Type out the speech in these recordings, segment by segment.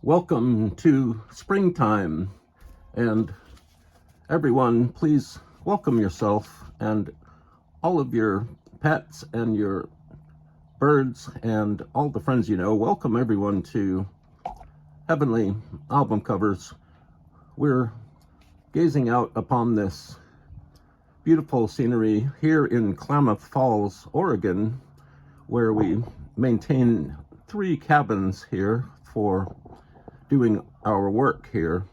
Welcome to springtime, and everyone, please welcome yourself and all of your pets and your birds and all the friends you know. Welcome everyone to Heavenly Album Covers. We're gazing out upon this beautiful scenery here in Klamath Falls, Oregon, where we maintain 3 cabins here for doing our work here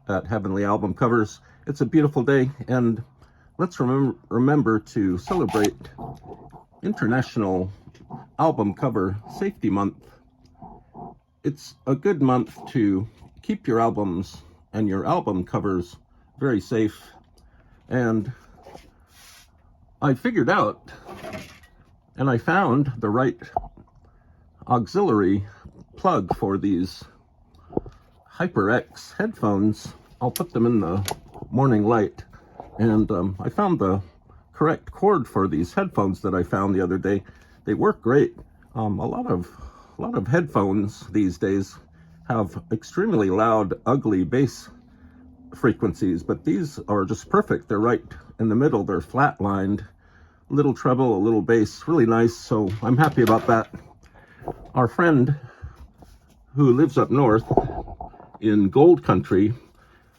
at Heavenly Album Covers. It's a beautiful day, and let's remember to celebrate International Album Cover Safety Month. It's a good month to keep your albums and your album covers very safe, and I figured out and I found the right auxiliary plug for these HyperX headphones. I'll put them in the morning light, and I found the correct cord for these headphones that I found the other day. They work great. A lot of headphones these days have extremely loud, ugly bass frequencies, but these are just perfect. They're right in the middle. They're flat-lined, a little treble, a little bass, really nice. So I'm happy about that. Our friend who lives up north in Gold Country,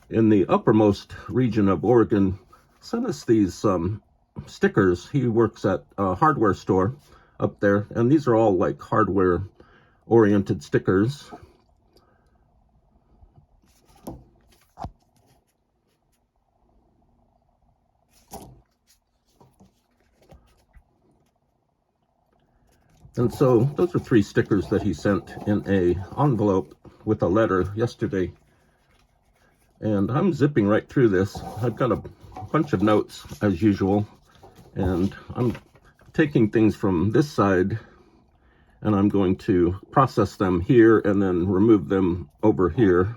in the uppermost region of Oregon, sent us these stickers. He works at a hardware store up there, and these are all like hardware oriented stickers. And so those are 3 stickers that he sent in a envelope with a letter yesterday. And I'm zipping right through this. I've got a bunch of notes as usual, and I'm taking things from this side and I'm going to process them here and then remove them over here.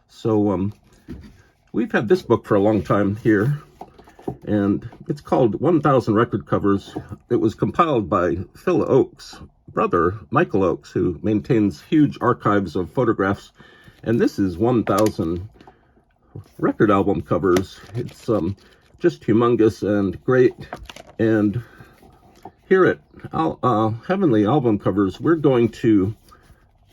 So we've had this book for a long time here, and it's called 1000 Record Covers. It was compiled by Phil Oakes' brother, Michael Oakes, who maintains huge archives of photographs. And this is 1000 record album covers. It's just humongous and great. And here at Heavenly Album Covers, we're going to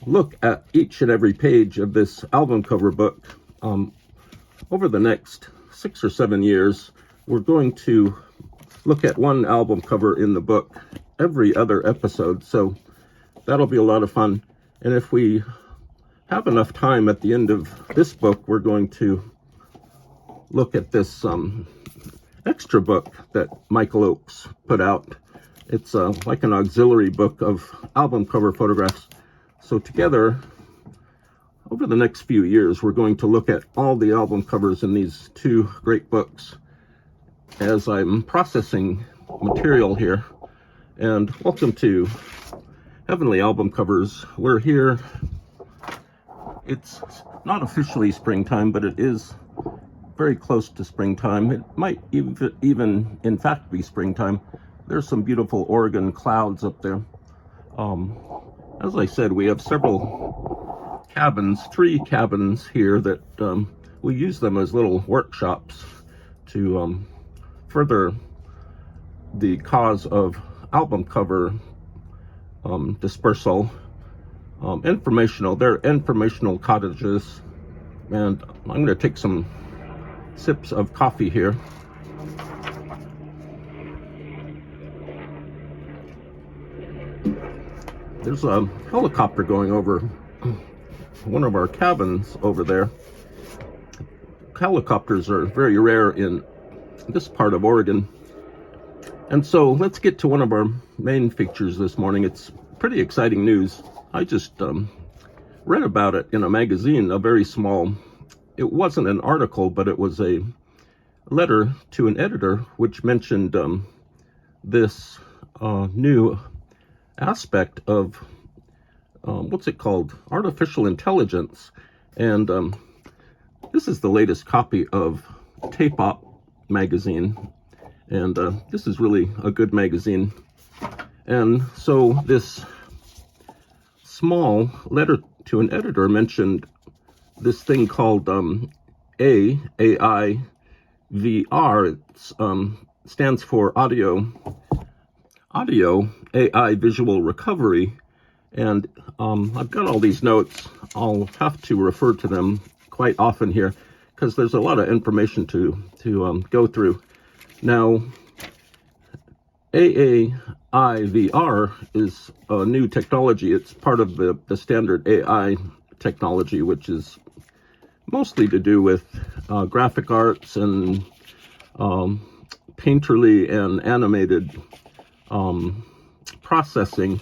look at each and every page of this album cover book. Over the next 6 or 7 years, we're going to look at one album cover in the book every other episode, so that'll be a lot of fun. And if we have enough time at the end of this book, we're going to look at this extra book that Michael Oakes put out. It's like an auxiliary book of album cover photographs. So together, over the next few years, we're going to look at all the album covers in these 2 great books as I'm processing material here. And welcome to Heavenly Album Covers. We're here. It's not officially springtime, but it is very close to springtime. It might even in fact be springtime. There's some beautiful Oregon clouds up there. As I said, we have several cabins, 3 cabins here that we use them as little workshops to further the cause of album cover dispersal. Informational, they're informational cottages. And I'm going to take some sips of coffee here. There's a helicopter going over one of our cabins over there. Helicopters are very rare in this part of Oregon. And so let's get to one of our main features this morning. It's pretty exciting news. I just read about it in a magazine, a very small, it wasn't an article, but it was a letter to an editor which mentioned this new aspect of what's it called? Artificial intelligence. And this is the latest copy of Tape Op magazine, and this is really a good magazine. And so this small letter to an editor mentioned this thing called AAI-VR. It stands for audio AI visual recovery. And I've got all these notes. I'll have to refer to them quite often here because there's a lot of information to go through. Now, AAI-VR is a new technology. It's part of the standard AI technology, which is mostly to do with graphic arts and painterly and animated processing.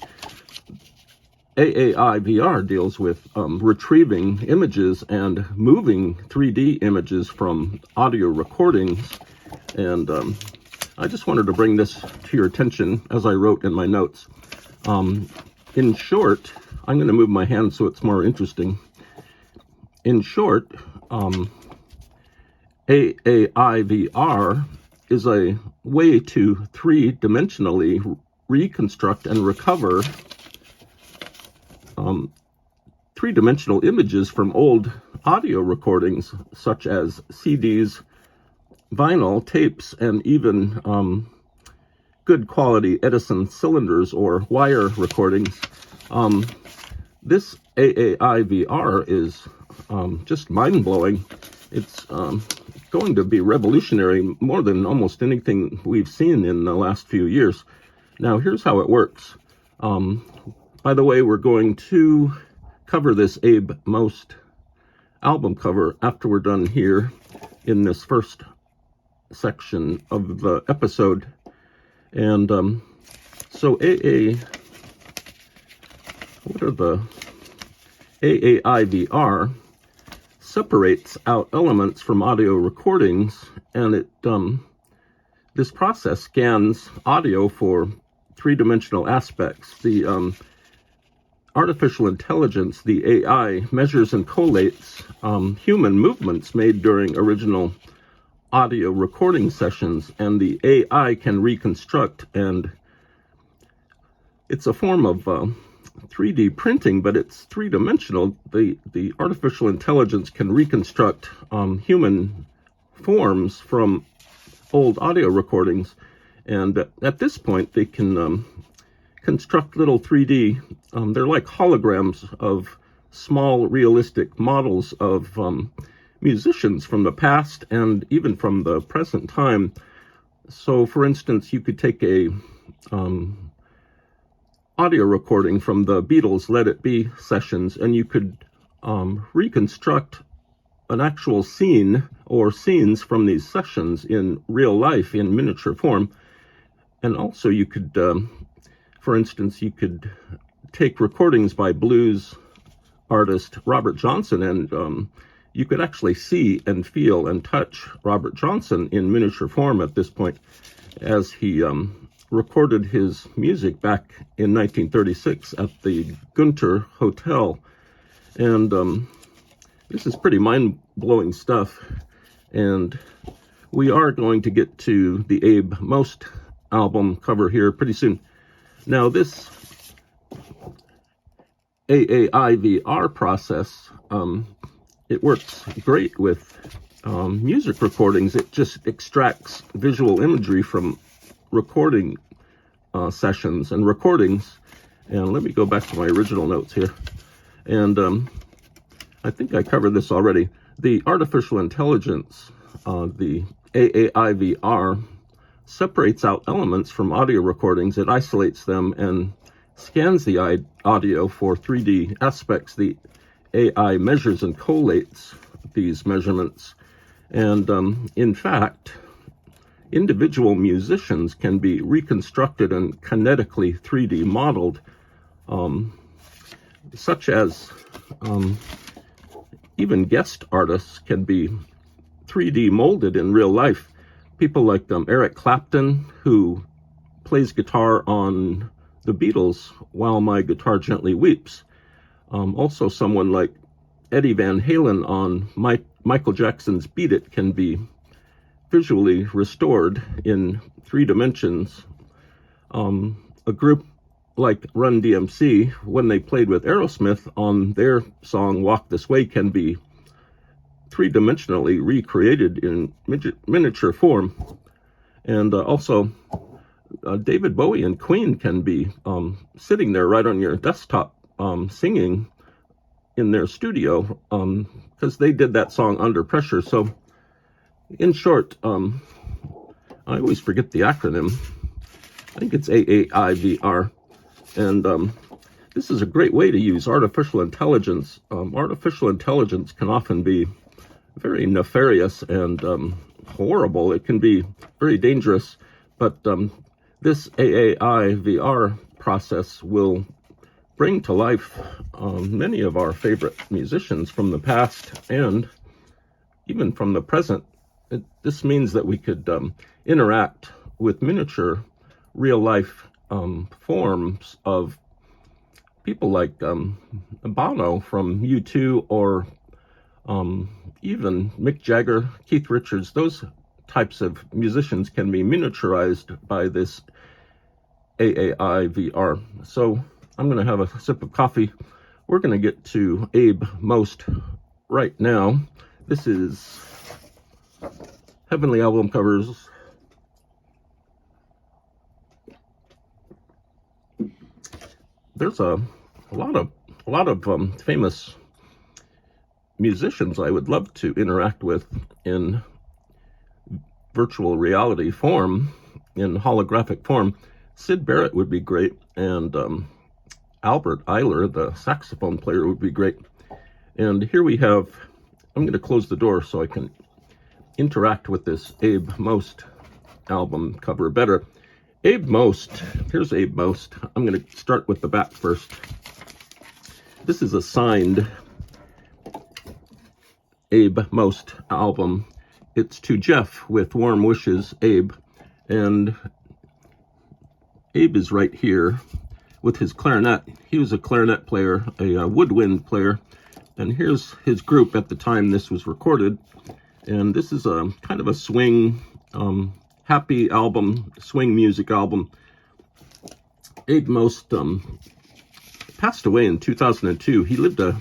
AAI-VR deals with retrieving images and moving 3D images from audio recordings. And I just wanted to bring this to your attention as I wrote in my notes. In short, I'm going to move my hand so it's more interesting. In short, AAI-VR is a way to three-dimensionally reconstruct and recover three-dimensional images from old audio recordings, such as CDs, vinyl, tapes, and even good quality Edison cylinders or wire recordings. This AAI-VR is just mind-blowing. It's going to be revolutionary more than almost anything we've seen in the last few years. Now, here's how it works. By the way, we're going to cover this ABE Most album cover after we're done here in this first section of the episode. And so AAI-VR separates out elements from audio recordings, and it this process scans audio for three-dimensional aspects. The artificial intelligence, the AI, measures and collates human movements made during original audio recording sessions, and the AI can reconstruct, and it's a form of 3D printing, but it's three-dimensional. The artificial intelligence can reconstruct human forms from old audio recordings, and at this point they can construct little 3D, they're like holograms of small realistic models of musicians from the past and even from the present time. So for instance, you could take a audio recording from the Beatles' Let It Be sessions, and you could reconstruct an actual scene or scenes from these sessions in real life in miniature form. And also you could, for instance, you could take recordings by blues artist Robert Johnson, and you could actually see and feel and touch Robert Johnson in miniature form at this point as he recorded his music back in 1936 at the Gunter Hotel. And this is pretty mind-blowing stuff, and we are going to get to the ABE Most album cover here pretty soon. Now, this AAI-VR process, it works great with music recordings. It just extracts visual imagery from recording sessions and recordings. And let me go back to my original notes here. And I think I covered this already. The artificial intelligence, the AAI-VR, separates out elements from audio recordings. It isolates them and scans the audio for 3D aspects. The AI measures and collates these measurements. And in fact, individual musicians can be reconstructed and kinetically 3D modeled, such as even guest artists can be 3D molded in real life. People like Eric Clapton, who plays guitar on the Beatles' While My Guitar Gently Weeps. Also someone like Eddie Van Halen on Michael Jackson's Beat It can be visually restored in 3 dimensions. A group like Run DMC, when they played with Aerosmith on their song Walk This Way, can be three-dimensionally recreated in miniature form. And also, David Bowie and Queen can be sitting there right on your desktop singing in their studio, because they did that song Under Pressure. So, in short, I always forget the acronym. I think it's AAI-VR. And this is a great way to use artificial intelligence. Artificial intelligence can often be very nefarious and horrible. It can be very dangerous. But this AAI-VR process will bring to life many of our favorite musicians from the past and even from the present. This means that we could interact with miniature real-life forms of people like Bono from U2, or even Mick Jagger, Keith Richards. Those types of musicians can be miniaturized by this AAI-VR. So I'm going to have a sip of coffee. We're going to get to Abe Most right now. This is Heavenly Album Covers. There's a lot of famous musicians I would love to interact with in virtual reality form, in holographic form. Syd Barrett would be great, and Albert Eiler, the saxophone player, would be great. And here we have, I'm going to close the door so I can interact with this Abe Most album cover better. Abe Most, here's Abe Most. I'm going to start with the back first. This is a signed Abe Most album. It's to Jeff with warm wishes, Abe. And Abe is right here with his clarinet. He was a clarinet player, a woodwind player. And here's his group at the time this was recorded. And this is a kind of a swing, happy album, swing music album. Abe Most passed away in 2002. He lived a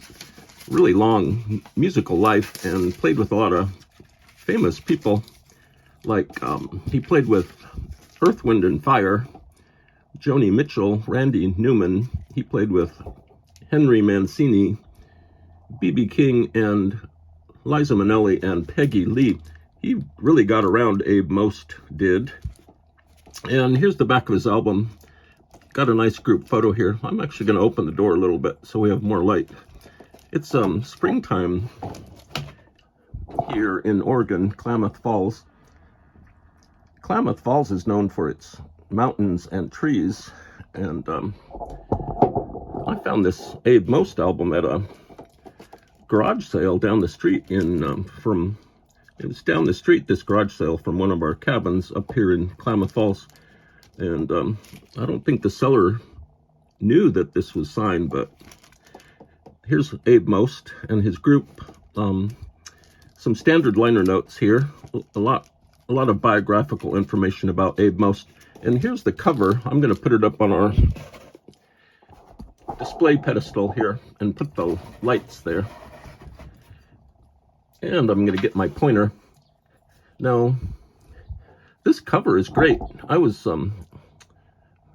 really long musical life and played with a lot of famous people. Like he played with Earth, Wind and Fire, Joni Mitchell, Randy Newman. He played with Henry Mancini, B.B. King, and Liza Minnelli and Peggy Lee. He really got around, Abe Most did. And here's the back of his album. Got a nice group photo here. I'm actually going to open the door a little bit so we have more light. It's springtime here in Oregon, Klamath Falls. Klamath Falls is known for its mountains and trees. And I found this Abe Most album at a garage sale down the street it was down the street, this garage sale, from one of our cabins up here in Klamath Falls. And I don't think the seller knew that this was signed, but here's Abe Most and his group. Some standard liner notes here, a lot of biographical information about Abe Most. And here's the cover. I'm going to put it up on our display pedestal here and put the lights there. And I'm going to get my pointer. Now, this cover is great. I was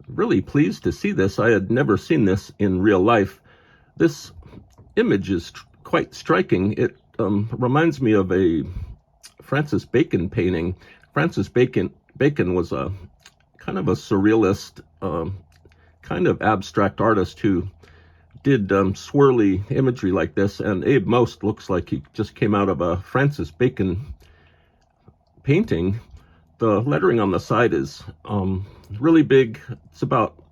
really pleased to see this. I had never seen this in real life. This image is quite striking. It reminds me of a Francis Bacon painting. Francis Bacon was a kind of a surrealist, kind of abstract artist who did swirly imagery like this, and Abe Most looks like he just came out of a Francis Bacon painting. The lettering on the side is really big. It's about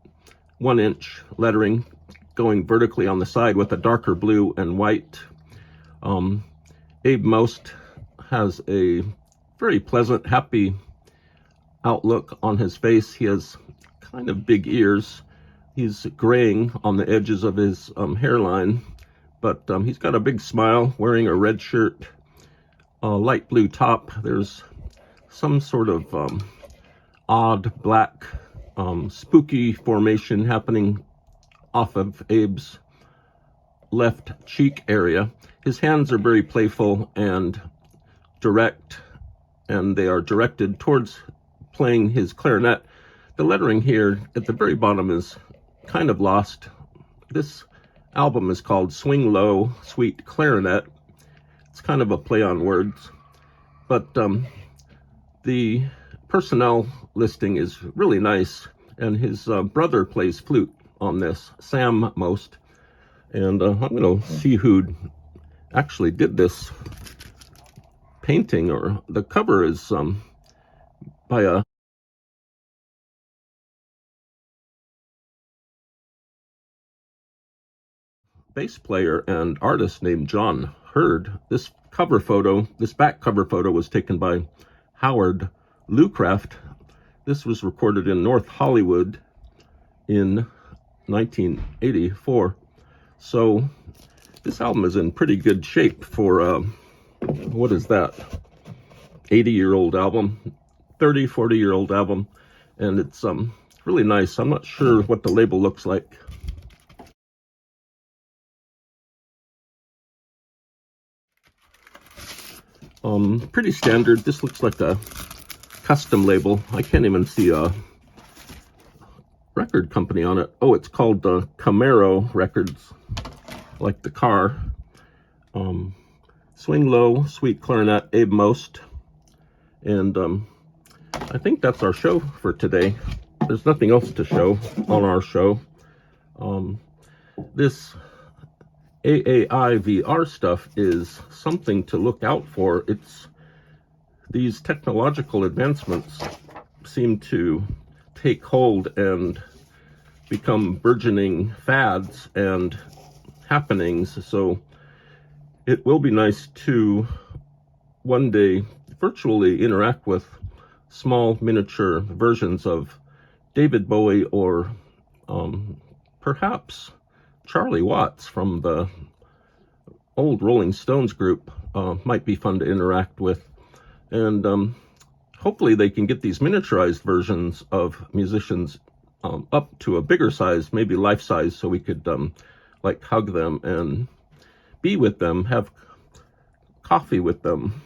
1 inch lettering going vertically on the side with a darker blue and white. Abe Most has a very pleasant, happy outlook on his face. He has kind of big ears. He's graying on the edges of his hairline, but he's got a big smile, wearing a red shirt, a light blue top. There's some sort of odd black spooky formation happening off of Abe's left cheek area. His hands are very playful and direct, and they are directed towards playing his clarinet. The lettering here at the very bottom is kind of lost. This album is called Swing Low, Sweet Clarinet. It's kind of a play on words, but the personnel listing is really nice, and his brother plays flute on this, Sam Most. And I'm going to see who actually did this painting, or the cover is by a bass player and artist named John Hurd. This back cover photo was taken by Howard Lucraft. This was recorded in North Hollywood in 1984. So this album is in pretty good shape for, what is that, 80-year-old album, 40-year-old album, and it's really nice. I'm not sure what the label looks like. Pretty standard. This looks like a custom label. I can't even see a record company on it. Oh, it's called Camaro Records, like the car. Swing Low, Sweet Clarinet, Abe Most. And I think that's our show for today. There's nothing else to show on our show. This AAI-VR stuff is something to look out for. These technological advancements seem to take hold and become burgeoning fads and happenings. So it will be nice to one day virtually interact with small miniature versions of David Bowie, or perhaps Charlie Watts from the old Rolling Stones group. Might be fun to interact with. And hopefully they can get these miniaturized versions of musicians up to a bigger size, maybe life size, so we could like hug them and be with them, have coffee with them,